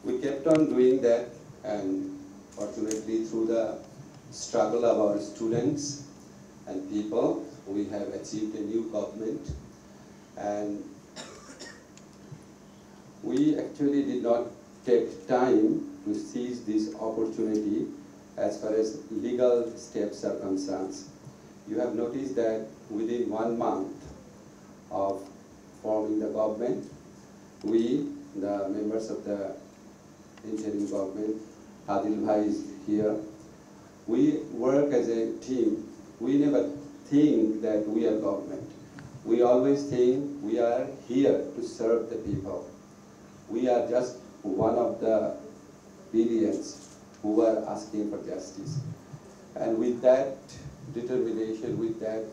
We kept on doing that, and fortunately through the struggle of our students and people, we have achieved a new government. And we actually did not take time to seize this opportunity as far as legal steps are concerned. You have noticed that within 1 month of forming the government, we, the members of the interim government, Adil Bhai is here, we work as a team. We never think that we are government. We always think we are here to serve the people. We are just one of the billions who are asking for justice. And with that determination, with that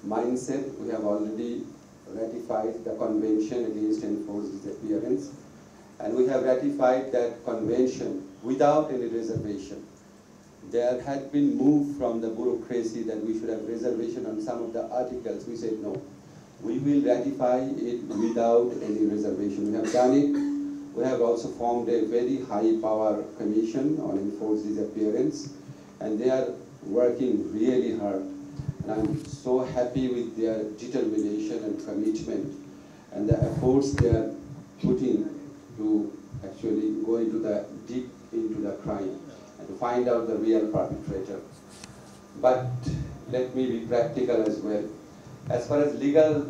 mindset, we have already ratified the Convention Against Enforced Disappearance. And we have ratified that convention without any reservation. There had been moved from the bureaucracy that we should have reservation on some of the articles. We said no. We will ratify it without any reservation. We have done it. We have also formed a very high power commission on enforced disappearance, and they are working really hard. And I'm so happy with their determination and commitment and the efforts they are putting to actually go into the deep into the crime and to find out the real perpetrator. But let me be practical as well. As far as legal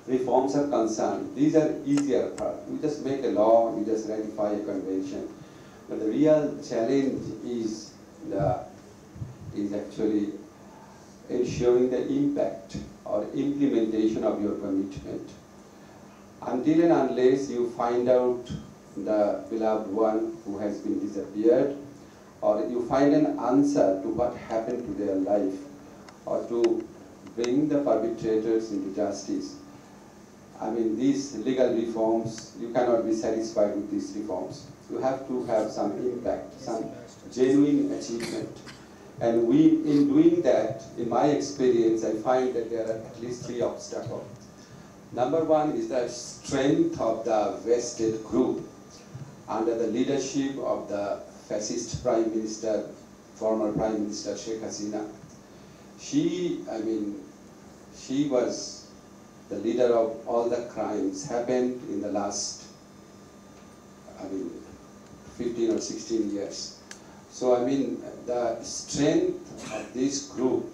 reforms are concerned, these are easier part. We just make a law, we just ratify a convention. But the real challenge is actually ensuring the impact or implementation of your commitment. Until and unless you find out the beloved one who has been disappeared, or you find an answer to what happened to their life, or to bring the perpetrators into justice. I mean, these legal reforms, you cannot be satisfied with these reforms. You have to have some impact, some genuine achievement. And in doing that, in my experience, I find that there are at least 3 obstacles. Number one is the strength of the vested group under the leadership of the fascist Prime Minister, former Prime Minister Sheikh Hasina. She was the leader of all the crimes happened in the last, 15 or 16 years. So the strength of this group,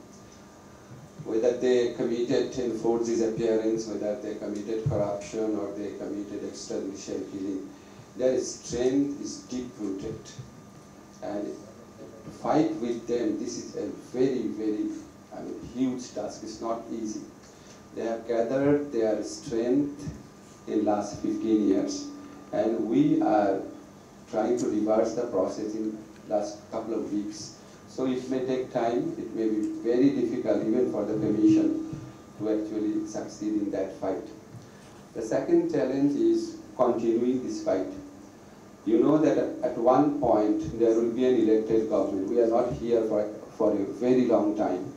whether they committed enforced disappearance, whether they committed corruption or they committed extrajudicial killing, their strength is deep-rooted. And to fight with them, this is a very, very huge task. It's not easy. They have gathered their strength in last 15 years, and we are trying to reverse the process in last couple of weeks. So it may take time, it may be very difficult even for the commission to actually succeed in that fight. The second challenge is continuing this fight. You know that at one point there will be an elected government. We are not here for a very long time.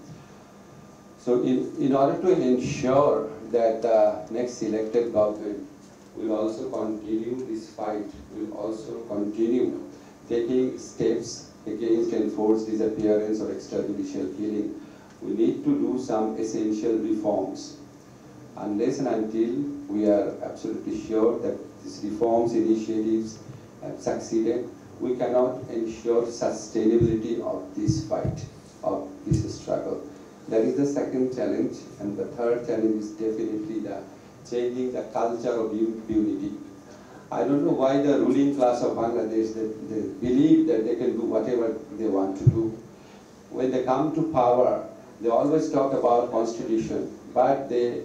So in order to ensure that the next elected government will also continue this fight, will also continue taking steps against enforced disappearance or extrajudicial killing, we need to do some essential reforms. Unless and until we are absolutely sure that these reforms initiatives have succeeded, we cannot ensure sustainability of this fight, of this struggle. That is the second challenge, and the third challenge is definitely the changing the culture of impunity. I don't know why the ruling class of Bangladesh, they believe that they can do whatever they want to do. When they come to power, they always talk about constitution, but they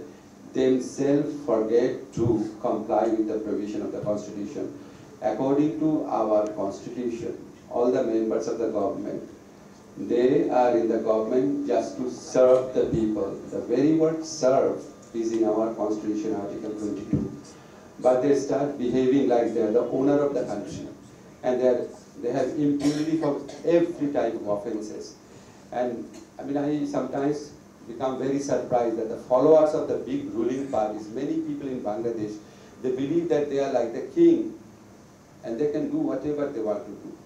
themselves forget to comply with the provision of the constitution. According to our constitution, all the members of the government, they are in the government just to serve the people. The very word serve is in our constitution, Article 22. But they start behaving like they are the owner of the country. And they have impunity for every type of offenses. And I sometimes become very surprised that the followers of the big ruling parties, many people in Bangladesh, They believe that they are like the king and they can do whatever they want to do.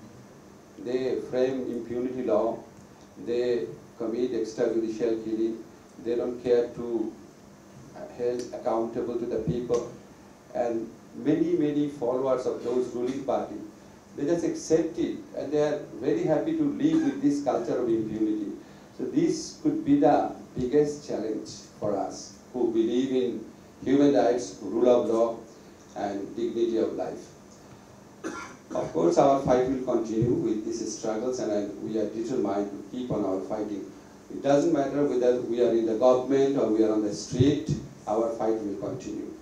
They frame impunity law, they commit extrajudicial killing, they don't care to held accountable to the people, and many followers of those ruling party, they just accept it and they are very happy to live with this culture of impunity. So this could be the biggest challenge for us who believe in human rights, rule of law, and dignity of life. Of course, our fight will continue with these struggles, and we are determined to keep on our fighting. It doesn't matter whether we are in the government or we are on the street, our fight will continue.